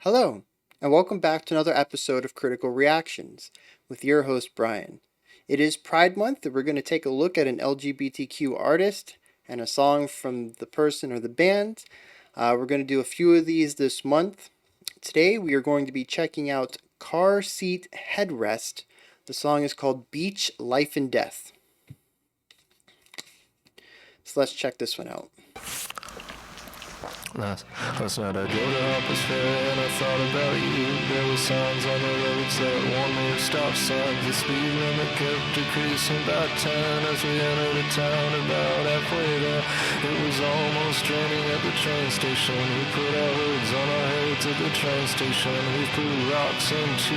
Hello, and welcome back to another episode of Critical Reactions with your host, Bryan. It is Pride Month, and we're going to take a look at an LGBTQ artist and a song from the person or the band. We're going to do a few of these this month. Today, we are going to be checking out Car Seat Headrest. The song is called Beach, Life and Death. So let's check this one out. Last night I drove to Harper's Ferry and I thought about you. There were signs on the roads that warned me of stop signs. The speed limit kept decreasing by 10 as we entered a town about halfway there. It was almost raining at the train station. We put our hoods on our heads at the train station. We threw rocks into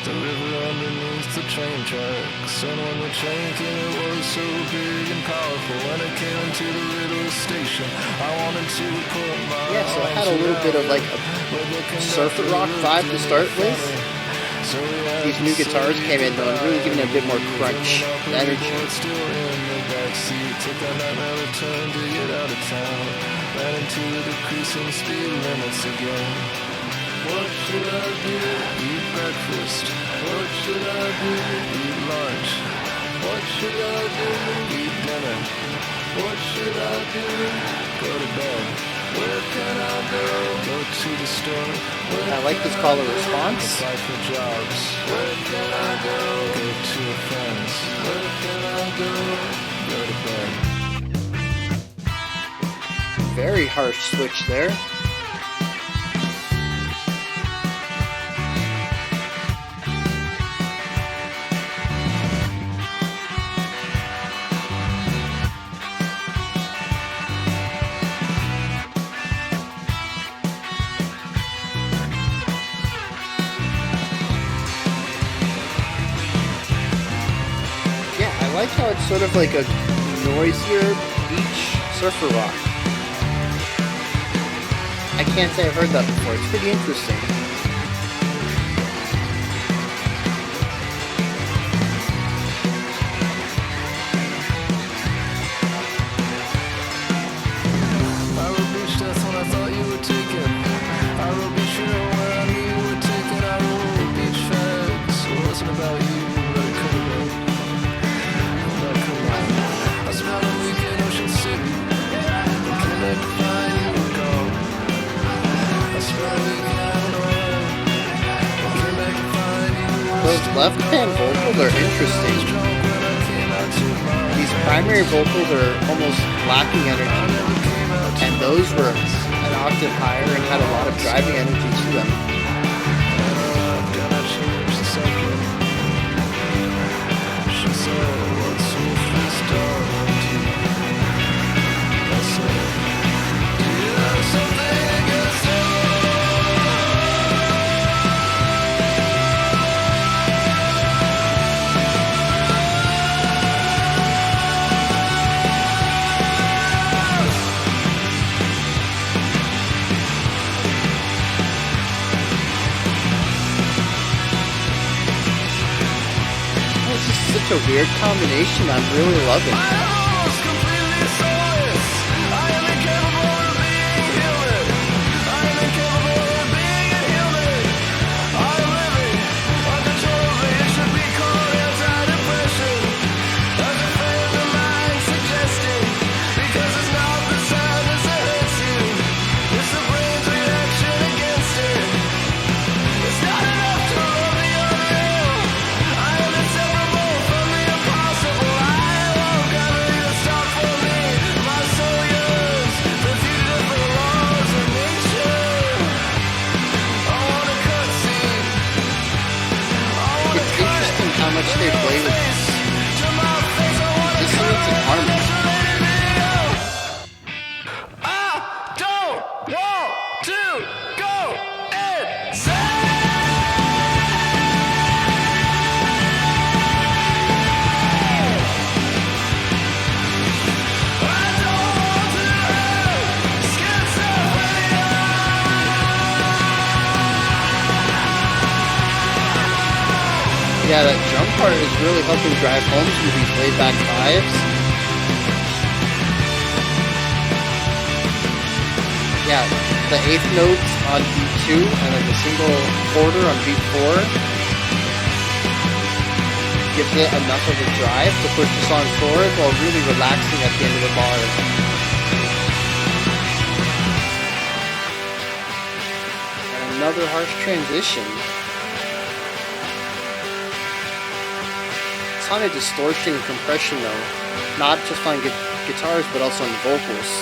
the river underneath the train tracks. And when the train came, it was so big and powerful. When it came into the little station, I wanted to put my So it had a little bit of like a surfer rock vibe to start with. These new guitars came in though and really giving it a bit more crunch and energy. Still in the backseat, took that night turn to get out of town. Ran into the decreasing speed limits again. What should I do? Eat breakfast. What should I do? Eat lunch. What should I do? Eat dinner. What should I do? Go to bed. Where can I go? Go to the store. I like this call and response. Apply for jobs. Where can I go? Go to your friends. Where can I go? Go to bed. Very harsh switch there. I like how it's sort of like a noisier beach surfer rock. I can't say I've heard that before. It's pretty interesting. I wrote beach death when I thought you were taken. I wrote beach hero where I knew you were taken. I wrote beach fags. It wasn't about you, but it could have been. I spent a week in Ocean City. Came back to find you were gone. I spent a week in Illinois. Came back to find you were Those left hand vocals are interesting. These primary vocals are almost lacking energy, and those were an octave higher and had a lot of driving energy to them. gonna change the subject. She said, what's your first dog to? I said, do you have something against her? This is such a weird combination. I'm really loving. I was completely soulless. I am incapable of being human. I am incapable of being human. I am living uncontrollably. It should be called anti-depression. As a friend of mine suggested, because it's not the sadness that hurts you. It's the brain's reaction against it. It's not enough to love the unreal. I am inseparable from the impossible. I won't gravity to stop for me. My soul yearns for fugitive for the laws of nature. I want a cutscene. I want a It's interesting how much they play with face to my face. I want a dissonance and harmony. I don't want to go insane. I don't want to have schizophrenia. Yeah, that drum part is really helping drive home some of these laid back vibes. Yeah, the eighth notes on beat 2 and then the single quarter on beat 4 gives it enough of a drive to push the song forward while really relaxing at the end of the bar. And another harsh transition. A ton of distortion and compression though, not just on guitars but also on the vocals.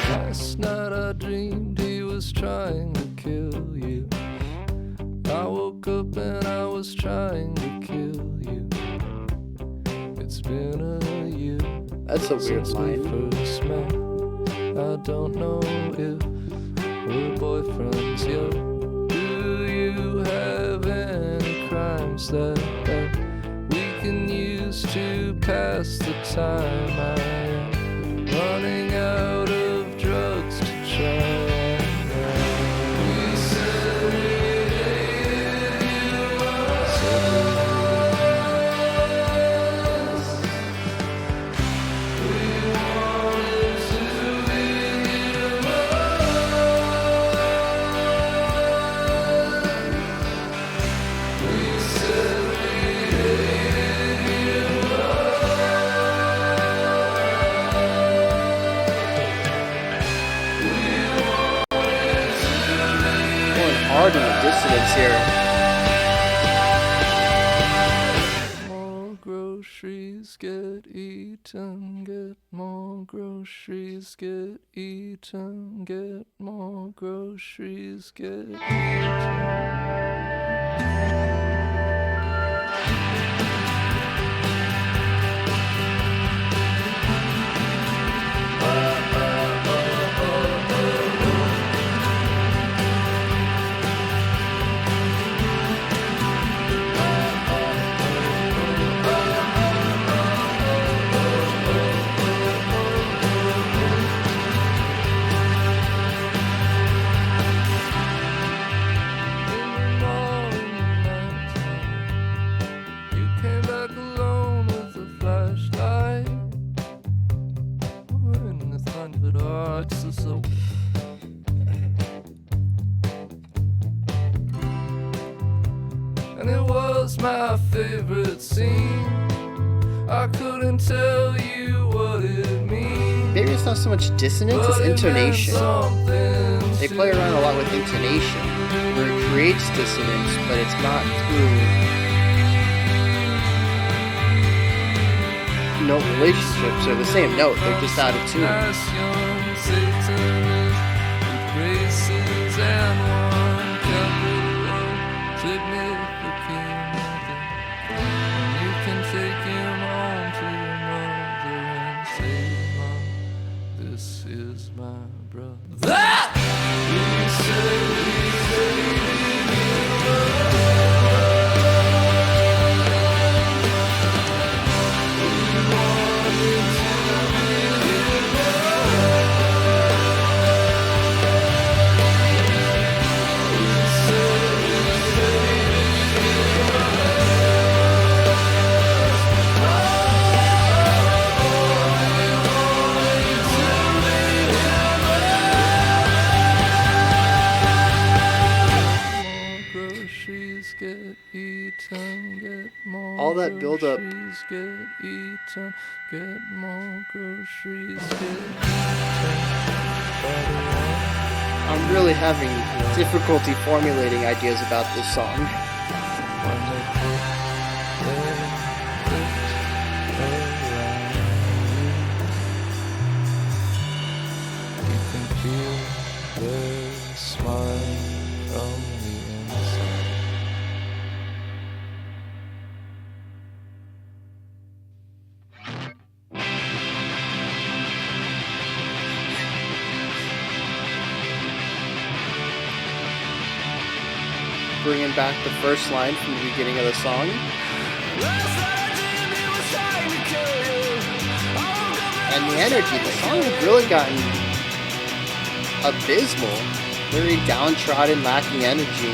Last night I dreamed he was trying to kill you. I woke up and I was trying to kill you. It's been a year. That's a weird line. We first met. I don't know if we're boyfriends yet. Do you have any crimes that we can use to pass the time? I am running out of drugs to try. We said we hated you once. We wanted to be you once. We said we hated you Going hard in the dissonance here. More groceries get eaten, get more groceries get eaten, get more groceries get You came back alone with a flashlight. We're in this line of it, oh, it's just so. And it was my favorite scene. I couldn't tell you what it means. Maybe it's not so much dissonance as intonation. They play around a lot with intonation, where it creates dissonance, but it's not through note relationships or the same note, they're just out of tune. Nice young Satanist with braces and one capital significant. And you can take him home to your mother and say, Mom, this is my brother. We say we hated you. All that build up. Get more groceries, I'm really having difficulty formulating ideas about this song. You can feel their smile from the inside. bringing back the first line from the beginning of the song. And the energy, the song has really gotten abysmal, very downtrodden, lacking energy.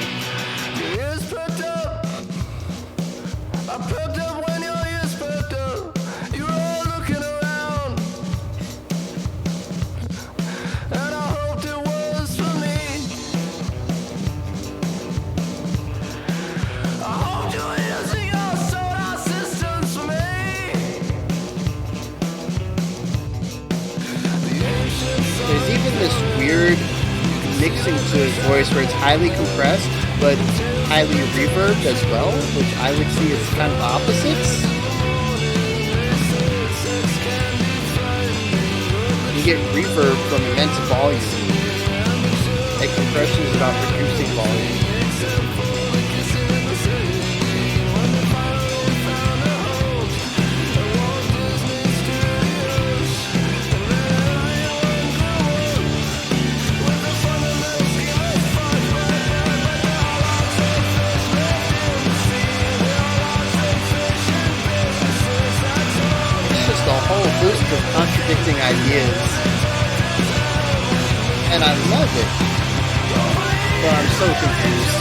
There's even this weird mixing to his voice where it's highly compressed but highly reverbed as well, which I would see as kind of opposites. You get reverb from immense volume, and compression is about reducing volume. A whole host of contradicting ideas, and I love it, but I'm so confused.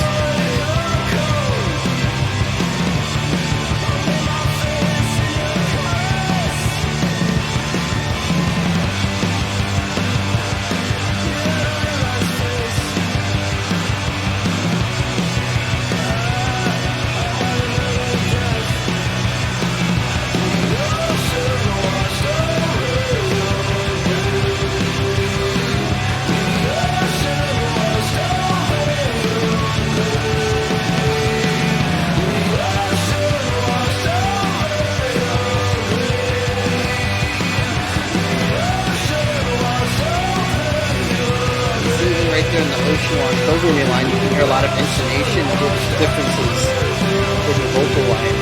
There in the ocean wash overlay line, you can hear a lot of intonation differences in the vocal line.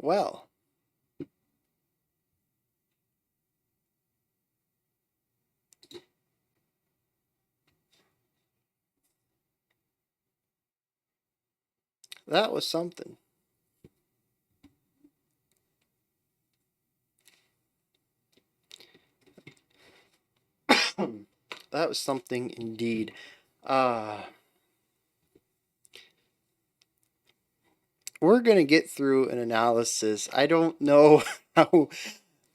Well, that was something. That was something indeed. We're going to get through an analysis. I don't know how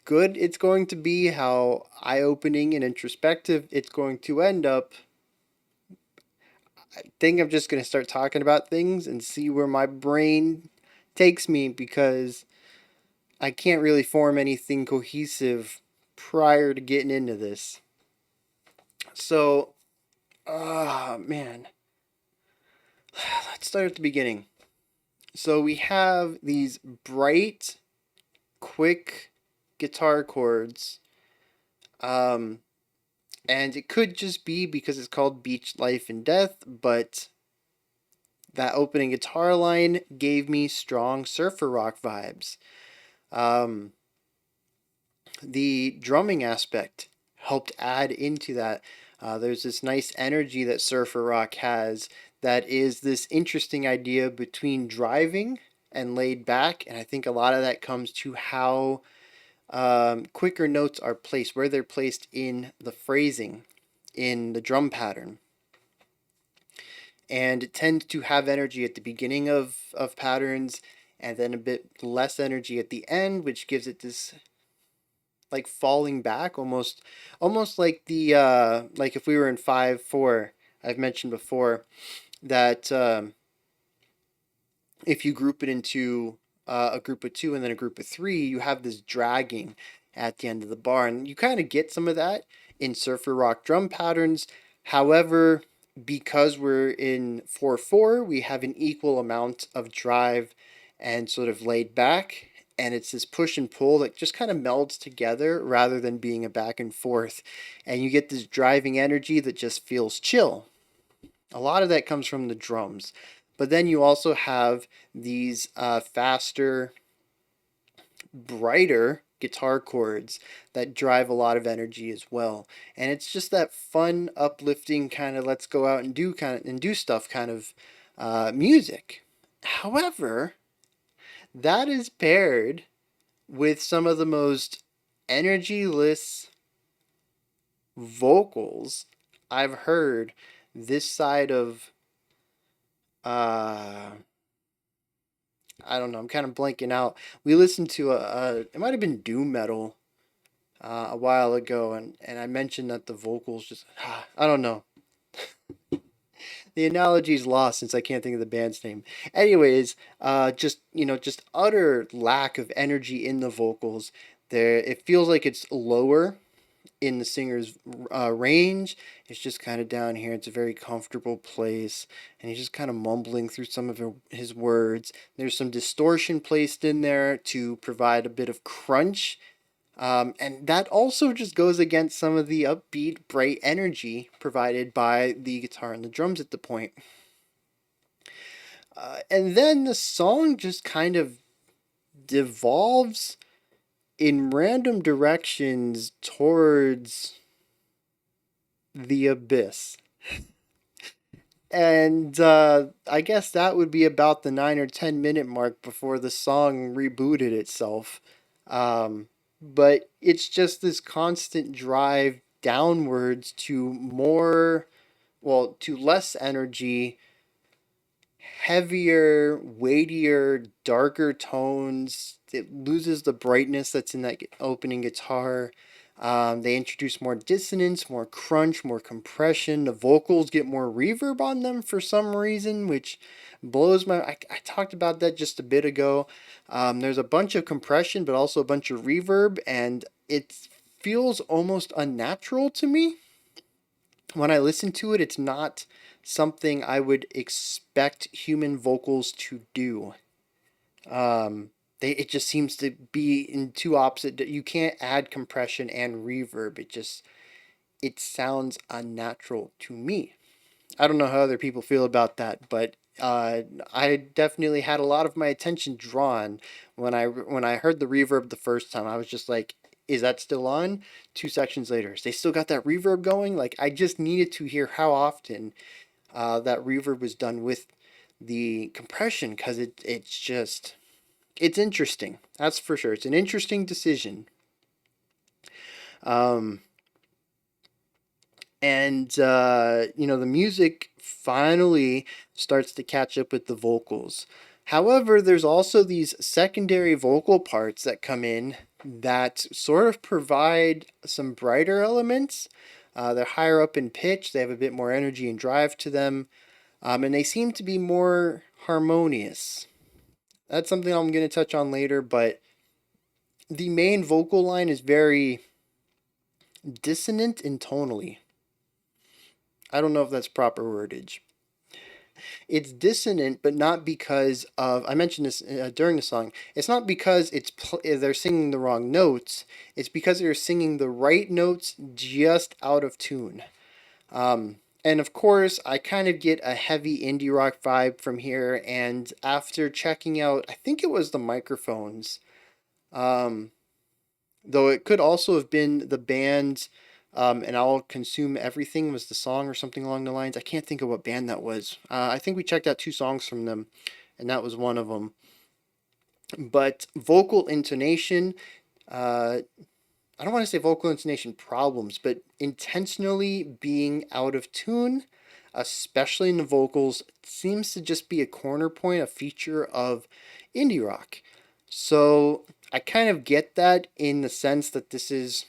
good it's going to be, how eye-opening and introspective it's going to end up. I think I'm just going to start talking about things and see where my brain takes me, because I can't really form anything cohesive prior to getting into this. So, man. Let's start at the beginning. So we have these bright, quick guitar chords. And it could just be because it's called Beach Life and Death, but that opening guitar line gave me strong surfer rock vibes. The drumming aspect helped add into that. There's this nice energy that surfer rock has that is this interesting idea between driving and laid back, and I think a lot of that comes to how quicker notes are placed, where they're placed in the phrasing, in the drum pattern. And it tends to have energy at the beginning of patterns and then a bit less energy at the end, which gives it this like falling back, almost like the like if we were in 5/4. I've mentioned before that if you group it into a group of two and then a group of three, you have this dragging at the end of the bar. And you kind of get some of that in surfer rock drum patterns. However, because we're in 4/4, we have an equal amount of drive and sort of laid back. And it's this push and pull that just kind of melds together rather than being a back and forth. And you get this driving energy that just feels chill. A lot of that comes from the drums. But then you also have these faster, brighter guitar chords that drive a lot of energy as well. And it's just that fun, uplifting kind of let's go out and do stuff kind of music. However, that is paired with some of the most energyless vocals I've heard this side of uh I don't know. I'm kind of blanking out. We listened to it might have been doom metal a while ago, and I mentioned that the vocals just I don't know. The analogy's lost since I can't think of the band's name. Anyways, just just utter lack of energy in the vocals. There, it feels like it's lower in the singer's range. It's just kind of down here. It's a very comfortable place, and he's just kind of mumbling through some of his words. There's some distortion placed in there to provide a bit of crunch, and that also just goes against some of the upbeat, bright energy provided by the guitar and the drums at the point. And then the song just kind of devolves in random directions towards the abyss. And I guess that would be about the 9 or 10 minute mark before the song rebooted itself. But it's just this constant drive downwards to to less energy, heavier, weightier, darker tones. It loses the brightness that's in that opening guitar. They introduce more dissonance, more crunch, more compression. The vocals get more reverb on them for some reason, which blows my. I talked about that just a bit ago. There's a bunch of compression, but also a bunch of reverb, and it feels almost unnatural to me. When I listen to it, it's not something I would expect human vocals to do. It just seems to be in two opposite. You can't add compression and reverb. It sounds unnatural to me. I don't know how other people feel about that, but I definitely had a lot of my attention drawn when I heard the reverb the first time. I was just like, "Is that still on?" 2 sections later, they still got that reverb going. Like I just needed to hear how often that reverb was done with the compression because it's interesting. That's for sure. It's an interesting decision. Um, and the music finally starts to catch up with the vocals. However, there's also these secondary vocal parts that come in that sort of provide some brighter elements. They're higher up in pitch, they have a bit more energy and drive to them, and they seem to be more harmonious. That's something I'm going to touch on later, but the main vocal line is very dissonant in tonally. I don't know if that's proper wordage. It's dissonant, but not because of. I mentioned this during the song. It's not because they're singing the wrong notes. It's because they're singing the right notes just out of tune. And of course, I kind of get a heavy indie rock vibe from here. And after checking out, I think it was the microphones, though it could also have been the band's and I'll consume everything was the song or something along the lines. I can't think of what band that was. I think we checked out two songs from them, and that was one of them. But vocal intonation, uh, I don't want to say vocal intonation problems, but intentionally being out of tune, especially in the vocals, seems to just be a corner point, a feature of indie rock. So I kind of get that in the sense that this is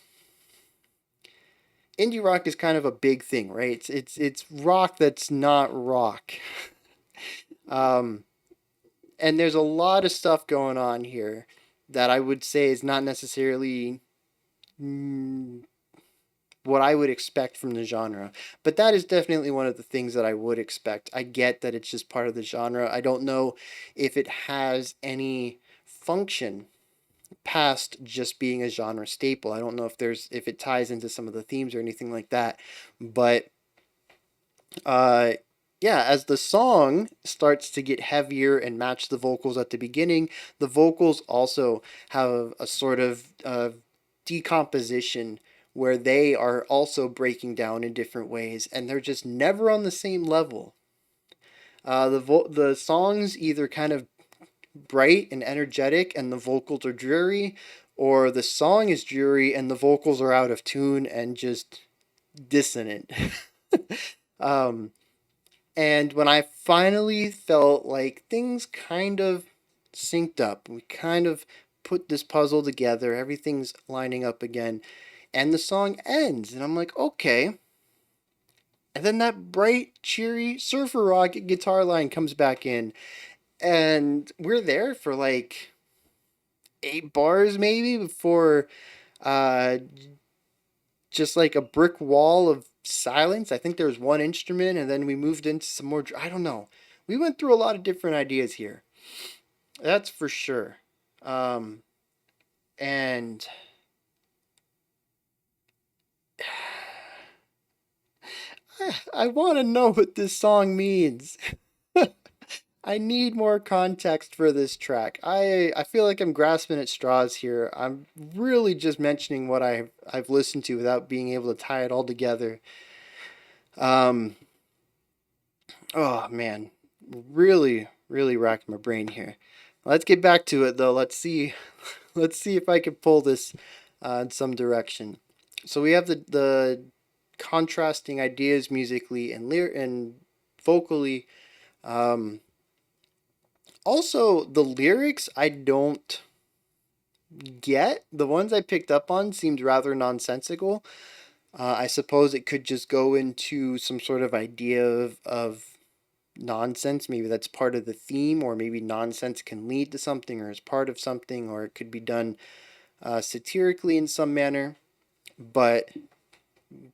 indie rock is kind of a big thing, right? It's rock that's not rock. Um, and there's a lot of stuff going on here that I would say is not necessarily what I would expect from the genre. But that is definitely one of the things that I would expect. I get that it's just part of the genre. I don't know if it has any function past just being a genre staple. I don't know if it ties into some of the themes or anything like that. But uh yeah, as the song starts to get heavier and match the vocals at the beginning, the vocals also have a sort of decomposition where they are also breaking down in different ways, and they're just never on the same level. The songs either kind of bright and energetic, and the vocals are dreary, or the song is dreary and the vocals are out of tune and just dissonant. um, and when I finally felt like things kind of synced up, we kind of put this puzzle together, everything's lining up again, and the song ends, and I'm like, okay. And then that bright, cheery surfer rock guitar line comes back in, and we're there for like 8 bars maybe before uh, just like a brick wall of silence. I think there was one instrument, and then we moved into some more. I don't know. We went through a lot of different ideas here. That's for sure. Um, and I want to know what this song means. I need more context for this track. I feel like I'm grasping at straws here. I'm really just mentioning what I've listened to without being able to tie it all together. Um, oh man, really racking my brain here. Let's get back to it though. Let's see if I can pull this in some direction. So we have the contrasting ideas musically and vocally. Um, Also, the lyrics I don't get. The ones I picked up on seemed rather nonsensical. I suppose it could just go into some sort of idea of nonsense. Maybe that's part of the theme, or maybe nonsense can lead to something or is part of something, or it could be done satirically in some manner. But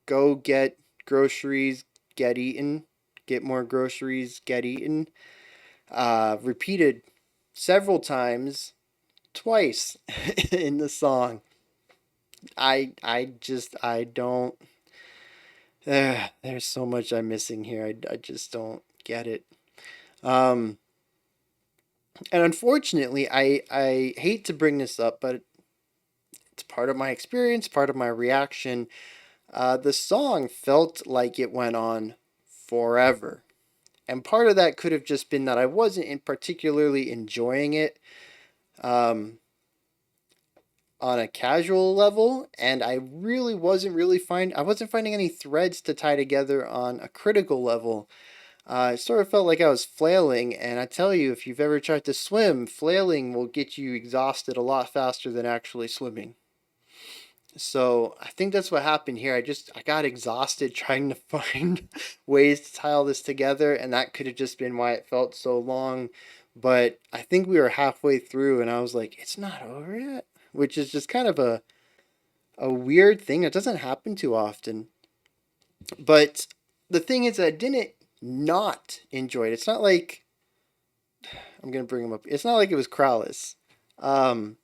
go get groceries, get eaten, get more groceries, get eaten. Repeated several times, twice in the song. I don't. There's so much I'm missing here. I just don't get it. Um, and unfortunately, I hate to bring this up, but it's part of my experience, part of my reaction. The song felt like it went on forever. And part of that could have just been that I wasn't in particularly enjoying it on a casual level, and I wasn't finding any threads to tie together on a critical level. It sort of felt like I was flailing, and I tell you, if you've ever tried to swim, flailing will get you exhausted a lot faster than actually swimming. So I think that's what happened here. I got exhausted trying to find ways to tie all this together, and that could have just been why it felt so long. But I think we were halfway through, and I was like, it's not over yet, which is just kind of a weird thing. It doesn't happen too often. But the thing is, I didn't not enjoy it. It's not like I'm gonna bring him up. It's not like it was Krallis. Um,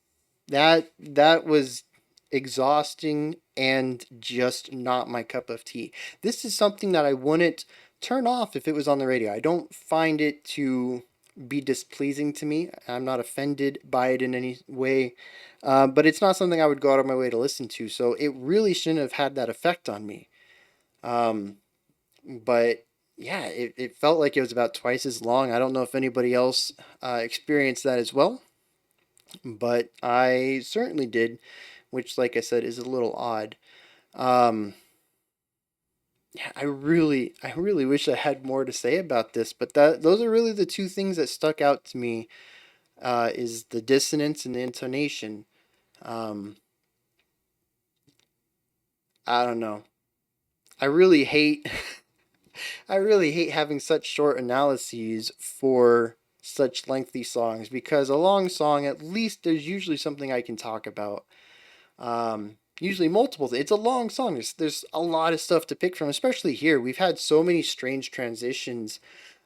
that was exhausting and just not my cup of tea. This is something that I wouldn't turn off if it was on the radio. I don't find it to be displeasing to me. I'm not offended by it in any way, but it's not something I would go out of my way to listen to. So it really shouldn't have had that effect on me. Um, but yeah, it felt like it was about twice as long. I don't know if anybody else experienced that as well, but I certainly did, which, like I said, is a little odd. Um, yeah, I really wish I had more to say about this, but those are really the two things that stuck out to me. Is the dissonance and the intonation. Um, I don't know. I really hate I really hate having such short analyses for such lengthy songs because a long song, at least there's usually something I can talk about. Usually multiple things. It's a long song. There's a lot of stuff to pick from, especially here. We've had so many strange transitions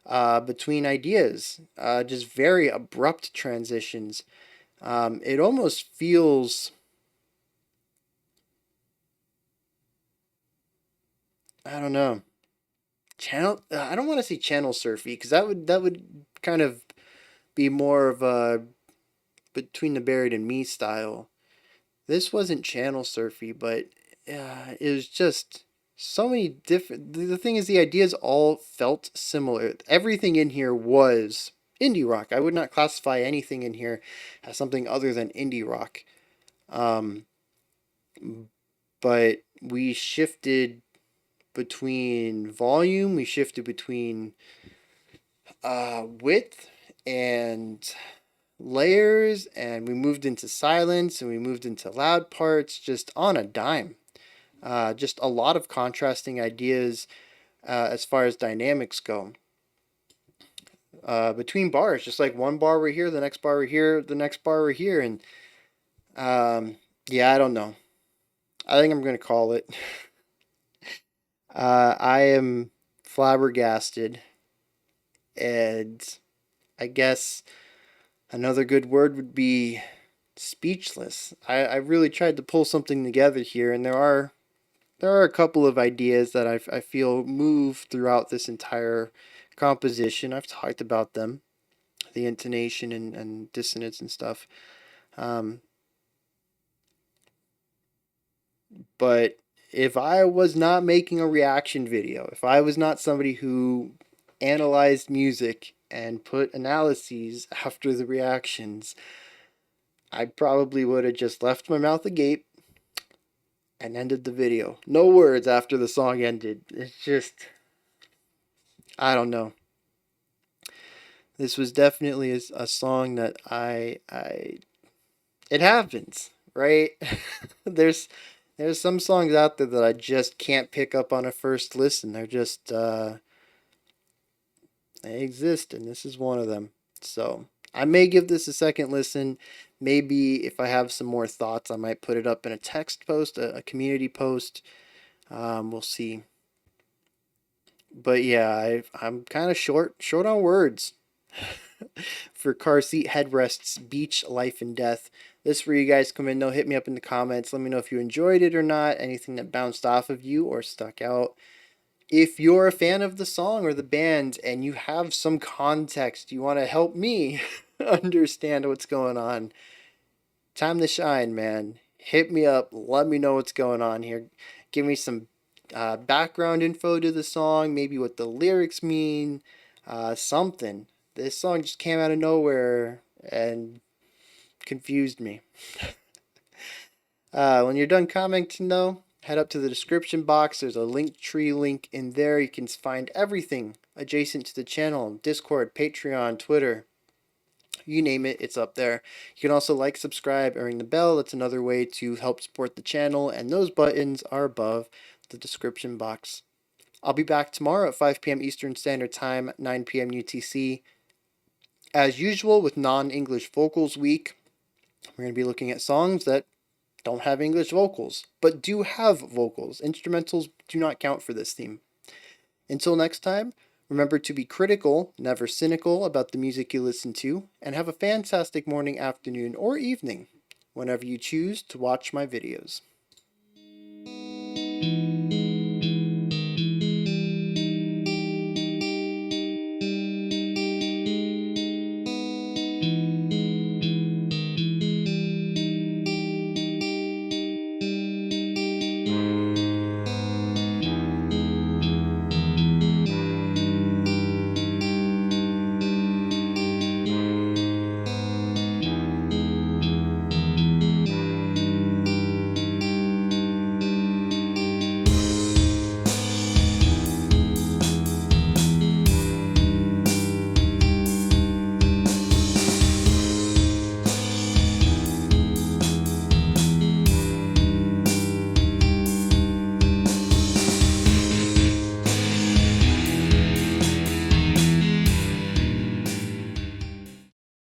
between ideas, just very abrupt transitions. It almost feels, I don't know, channel. I don't want to say channel surfy because that would kind of be more of a between the buried and me style. This wasn't channel surfy, but it was just so many different. The thing is, the ideas all felt similar. Everything in here was indie rock. I would not classify anything in here as something other than indie rock. Um, but we shifted between volume, we shifted between width and layers, and we moved into silence and we moved into loud parts just on a dime. Just a lot of contrasting ideas as far as dynamics go. Between bars, just like one bar right here, the next bar right here, the next bar right here, and yeah, I don't know. I think I'm gonna call it. I am flabbergasted, and I guess another good word would be speechless. I really tried to pull something together here, and there are a couple of ideas that I feel move throughout this entire composition. I've talked about them, the intonation and dissonance and stuff. Um, but if I was not making a reaction video, if I was not somebody who analyzed music and put analyses after the reactions, I probably would have just left my mouth agape and ended the video. No words after the song ended. It's just, I don't know. This was definitely a song that it happens, right? there's there's some songs out there that I just can't pick up on a first listen. They're just they exist, and this is one of them. So I may give this a second listen. Maybe if I have some more thoughts, I might put it up in a text post, a community post. We'll see. But yeah, I'm kind of short on words for Car Seat Headrest's Beach Life and Death. This is where you guys come in. No, hit me up in the comments. Let me know if you enjoyed it or not. Anything that bounced off of you or stuck out. If you're a fan of the song or the band and you have some context, you want to help me understand what's going on, time to shine, man. Hit me up. Let me know what's going on here. Give me some background info to the song, maybe what the lyrics mean, something. This song just came out of nowhere and confused me. When you're done commenting, though, head up to the description box. There's a link tree link in there. You can find everything adjacent to the channel: Discord, Patreon, Twitter. You name it, it's up there. You can also like, subscribe, and ring the bell. That's another way to help support the channel, and those buttons are above the description box. I'll be back tomorrow at 5 p.m. Eastern Standard Time, 9 p.m. UTC. As usual with non-English vocals week, we're going to be looking at songs that don't have English vocals, but do have vocals. Instrumentals do not count for this theme. Until next time, remember to be critical, never cynical about the music you listen to, and have a fantastic morning, afternoon, or evening whenever you choose to watch my videos.